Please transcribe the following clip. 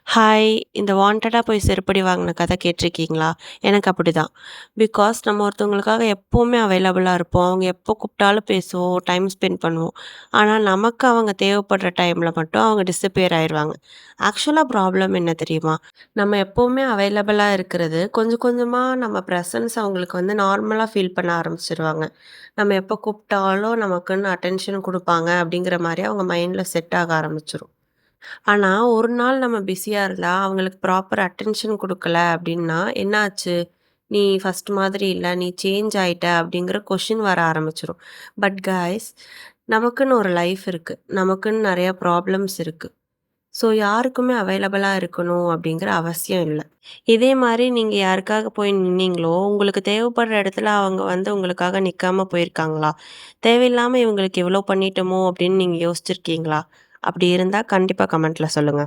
Hi! இந்த வாண்டடா போய் செருப்படி வாங்குன கதை கேட்டுருக்கீங்களா? எனக்கு அப்படிதான். பிகாஸ் நம்ம ஒருத்தவங்களுக்காக எப்பவுமே அவைலபிளா இருப்போம். அவங்க எப்போ கூப்பிட்டாலும் பேசுவோம், டைம் ஸ்பெண்ட் பண்ணுவோம். ஆனா, நமக்கு அவங்க தேவைப்படுற டைம்ல மட்டும் அவங்க டிஸப்பியர் ஆயிருவாங்க. ஆக்சுவலா ப்ராப்ளம் என்ன தெரியுமா? நம்ம எப்பவுமே அவைலபிளா இருக்கிறது, கொஞ்சம் கொஞ்சமா நம்ம பிரசன்ஸ் அவங்களுக்கு நார்மலா ஃபீல் பண்ண ஆரம்பிச்சுருவாங்க. நம்ம எப்போ கூப்பிட்டாலும் நமக்குன்னு அட்டென்ஷன் குடுப்பாங்க அப்படிங்கிற மாரி அவங்க மைண்ட்ல செட் ஆக ஆரம்பிச்சுரும். ஆனா, ஒரு நாள் நம்ம பிஸியா இருந்தா, அவங்களுக்கு ப்ராப்பர் அட்டென்ஷன் குடுக்கல அப்டின்னா, "என்னாச்சு? நீ ஃபர்ஸ்ட் மாதிரி இல்ல. நீ சேஞ்ச் ஆயிட்ட." அப்படிங்கிற கொஸ்டின் வர ஆரம்பிச்சுரும். பட் காய்ஸ், நமக்குன்னு ஒரு லைஃப் இருக்கு. நமக்குன்னு நெறைய ப்ராப்ளம்ஸ் இருக்கு. ஸோ, யாருக்குமே அவைலபிளா இருக்கணும் அப்படிங்கிற அவசியம் இல்ல. இதே மாரி நீங்க யாருக்காக போய் நின்னீங்களோ, உங்களுக்கு தேவைப்படுற இடத்துல அவங்க உங்களுக்காக நிக்காம போயிருக்காங்களா? தேவையில்லாம இவங்களுக்கு இவ்ளோ பண்ணிட்டோமோ அப்படின்னு நீங்க யோசிச்சிருக்கீங்களா? அப்படி இருந்தா கண்டிப்பா கமெண்ட்ல சொல்லுங்க.